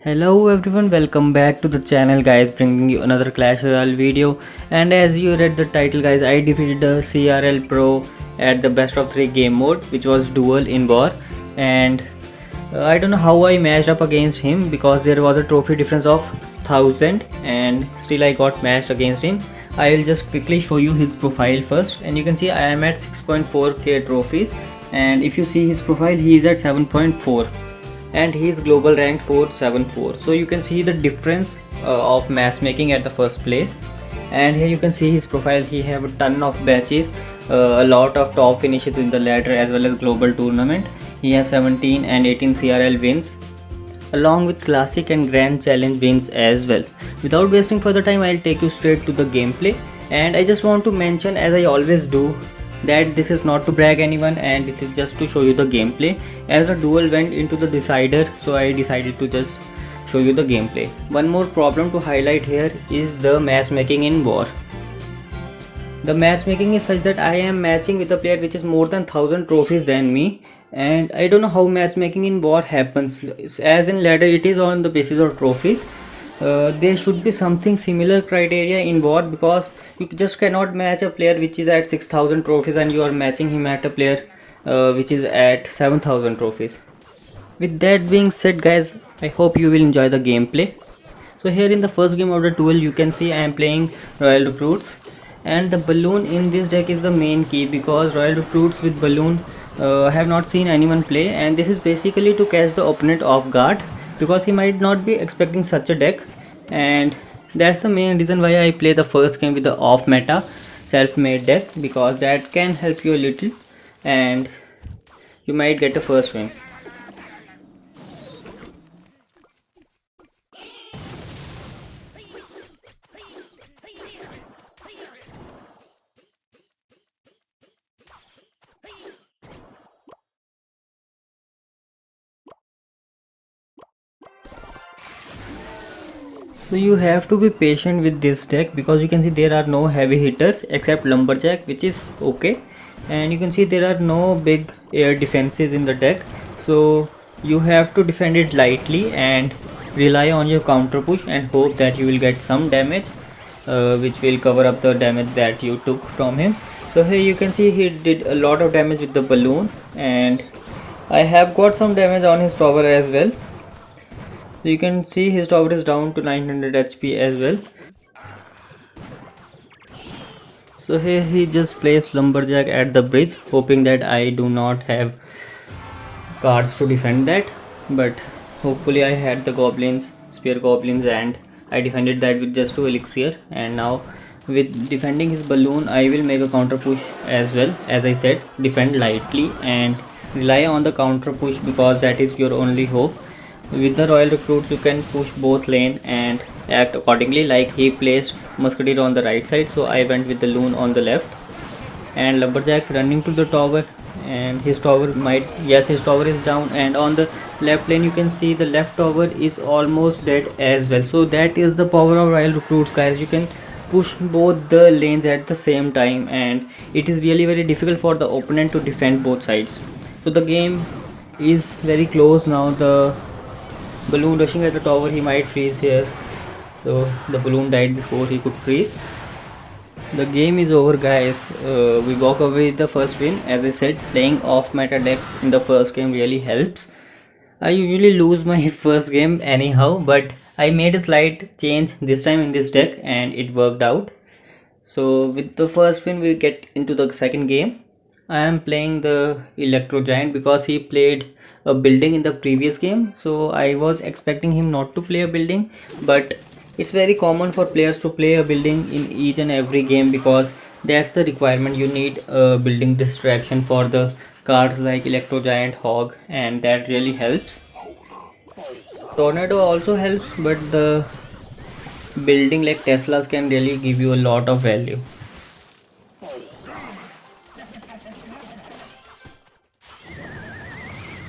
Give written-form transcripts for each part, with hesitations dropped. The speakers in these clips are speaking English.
Hello everyone, welcome back to the channel guys, bringing you another Clash Royale video. And as you read the title guys, I defeated the CRL Pro at the best of 3 game mode, which was duel in war. And I don't know how I matched up against him because there was a trophy difference of 1000 and still I got matched against him. I will just quickly show you his profile first, and you can see I am at 6.4k trophies, and if you see his profile he is at 7.4 and he is global ranked 474. So you can see the difference of matchmaking at the first place. And here you can see his profile. He have a ton of batches, a lot of top finishes in the ladder as well as global tournament. He has 17 and 18 CRL wins along with classic and grand challenge wins as well. Without wasting further time, I'll take you straight to the gameplay. And I just want to mention, as I always do, that this is not to brag anyone and it is just to show you the gameplay. As the duel went into the decider, so I decided to just show you the gameplay. One more problem to highlight here is the matchmaking in war. The matchmaking is such that I am matching with a player which is more than 1000 trophies than me, and I don't know how matchmaking in war happens. As in ladder it is on the basis of trophies. There should be something similar criteria in war, because you just cannot match a player which is at 6000 trophies and you are matching him at a player which is at 7000 trophies. With that being said guys, I hope you will enjoy the gameplay. So here in the first game of the duel, you can see I am playing Royal Recruits, and the balloon in this deck is the main key, because Royal Recruits with balloon I have not seen anyone play, and this is basically to catch the opponent off guard because he might not be expecting such a deck. And that's the main reason why I play the first game with the off meta self-made deck, because that can help you a little and you might get a first win. So you have to be patient with this deck, because you can see there are no heavy hitters except Lumberjack, which is okay, and you can see there are no big air defenses in the deck, so you have to defend it lightly and rely on your counter push and hope that you will get some damage which will cover up the damage that you took from him. So here you can see he did a lot of damage with the balloon, and I have got some damage on his tower as well. So you can see his tower is down to 900 HP as well. So here he just placed Lumberjack at the bridge, hoping that I do not have cards to defend that, but hopefully I had the goblins, spear goblins, and I defended that with just 2 elixir. And now with defending his balloon, I will make a counter push as well. As I said, defend lightly and rely on the counter push, because that is your only hope. With the Royal Recruits you can push both lane and act accordingly. Like he placed Musketeer on the right side, so I went with the Loon on the left, and Lumberjack running to the tower, and his tower might, yes, his tower is down, and on the left lane you can see the left tower is almost dead as well. So that is the power of Royal Recruits guys, you can push both the lanes at the same time, and it is really very difficult for the opponent to defend both sides. So the game is very close now. The balloon rushing at the tower, he might freeze here, so the balloon died before he could freeze. The game is over guys. We walk away with the first win. As I said, playing off meta decks in the first game really helps. I usually lose my first game anyhow, but I made a slight change this time in this deck and it worked out. So with the first win we get into the second game. I am playing the Electro Giant because he played a building in the previous game, so I was expecting him not to play a building, but it's very common for players to play a building in each and every game, because that's the requirement. You need a building distraction for the cards like Electro Giant, Hog, and that really helps. Tornado also helps, but the building like Teslas can really give you a lot of value.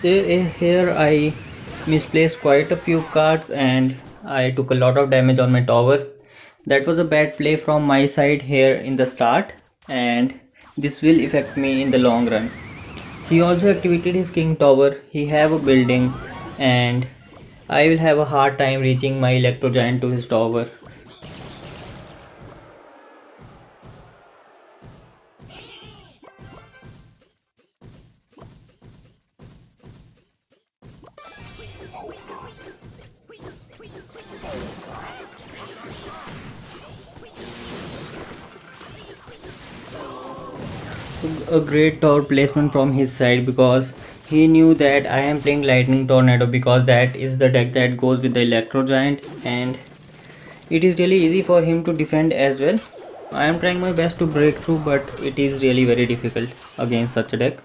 Here I misplaced quite a few cards and I took a lot of damage on my tower. That was a bad play from my side here in the start, and this will affect me in the long run. He also activated his king tower. He have a building, and I will have a hard time reaching my Electro Giant to his tower. A great tower placement from his side, because he knew that I am playing Lightning Tornado, because that is the deck that goes with the Electro Giant, and it is really easy for him to defend as well. I am trying my best to break through, but it is really very difficult against such a deck.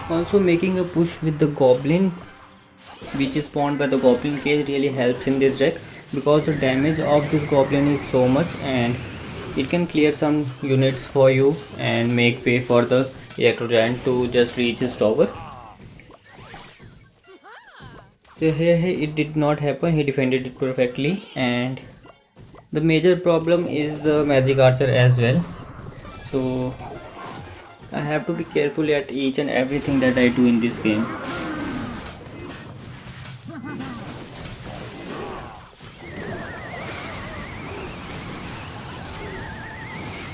Also, making a push with the Goblin, which is spawned by the Goblin Cage, really helps in this deck, because the damage of this Goblin is so much and it can clear some units for you and make way for the Electro Giant to just reach his tower. So here it did not happen, he defended it perfectly, and the major problem is the Magic Archer as well. So I have to be careful at each and everything that I do in this game.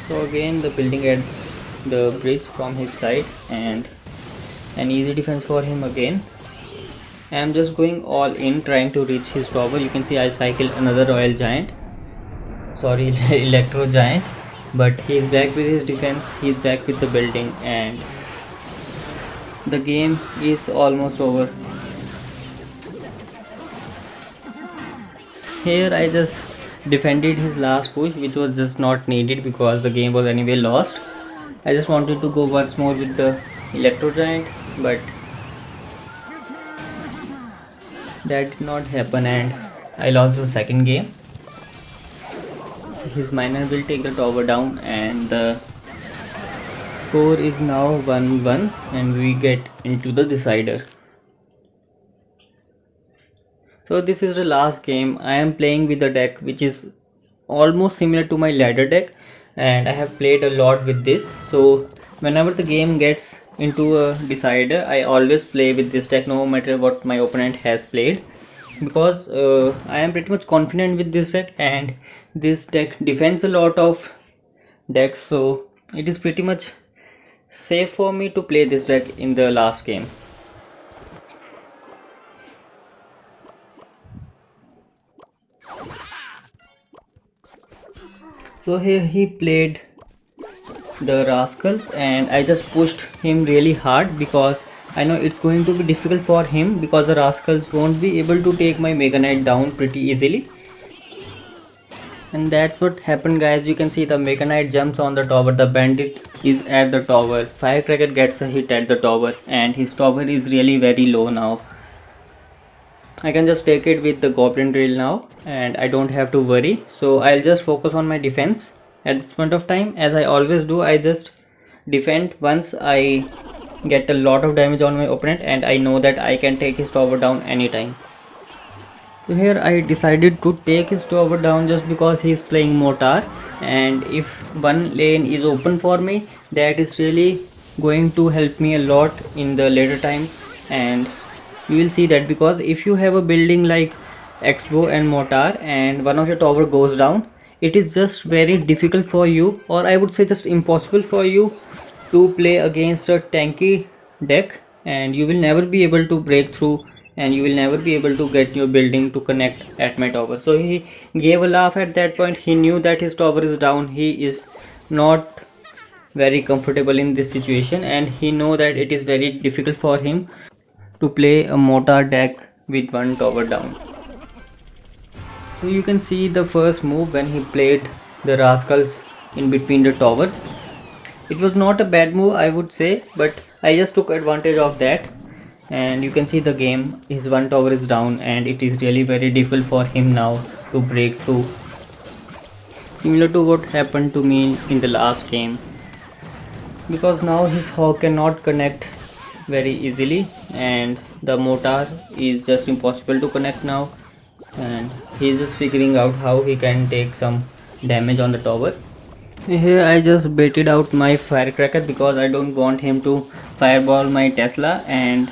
So again, the building at the bridge from his side, and an easy defense for him again. I am just going all in, trying to reach his tower. You can see I cycled another Royal Giant, sorry, Electro Giant, but he is back with his defense, he is back with the building, and the game is almost over. Here I just defended his last push, which was just not needed because the game was anyway lost. I just wanted to go once more with the Electro Giant, but that did not happen and I lost the second game. His miner will take the tower down and the score is now 1-1 and we get into the decider. So this is the last game. I am playing with a deck which is almost similar to my ladder deck, and I have played a lot with this. So whenever the game gets into a decider, I always play with this deck no matter what my opponent has played, because I am pretty much confident with this deck, and this deck defends a lot of decks, so it is pretty much safe for me to play this deck in the last game. So here he played the Rascals and I just pushed him really hard, because I know it's going to be difficult for him, because the Rascals won't be able to take my Mega Knight down pretty easily. And that's what happened, guys. You can see the Mega Knight jumps on the tower, the bandit is at the tower, Firecracker gets a hit at the tower, and his tower is really very low now. I can just take it with the Goblin Drill now and I don't have to worry. So I'll just focus on my defense at this point of time. As I always do, I just defend once I get a lot of damage on my opponent and I know that I can take his tower down anytime. So here I decided to take his tower down just because he is playing Mortar, and if one lane is open for me, that is really going to help me a lot in the later time. And you will see that, because if you have a building like X-Bow and Mortar and one of your tower goes down, it is just very difficult for you, or I would say just impossible for you to play against a tanky deck, and you will never be able to break through and you will never be able to get your building to connect at my tower. So he gave a laugh at that point. He knew that his tower is down, he is not very comfortable in this situation, and he know that it is very difficult for him to play a Mortar deck with one tower down. So you can see the first move when he played the Rascals in between the towers. It was not a bad move, I would say, but I just took advantage of that, and you can see the game, his one tower is down and it is really very difficult for him now to break through. similar to what happened to me in the last game, because now his hawk cannot connect very easily and the mortar is just impossible to connect now, and he's just figuring out how he can take some damage on the tower. Here I just baited out my firecracker because I don't want him to fireball my Tesla, and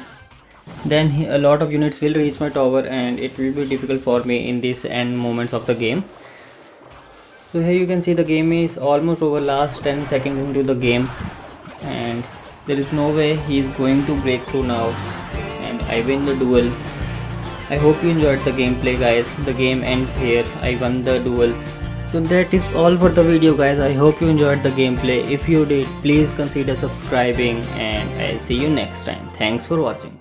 then a lot of units will reach my tower and it will be difficult for me in these end moments of the game. So here you can see the game is almost over, last 10 seconds into the game, and there is no way he is going to break through now, and I win the duel. I hope you enjoyed the gameplay guys. The game ends here. I won the duel. So that is all for the video guys. I hope you enjoyed the gameplay. If you did, please consider subscribing and I'll see you next time. Thanks for watching.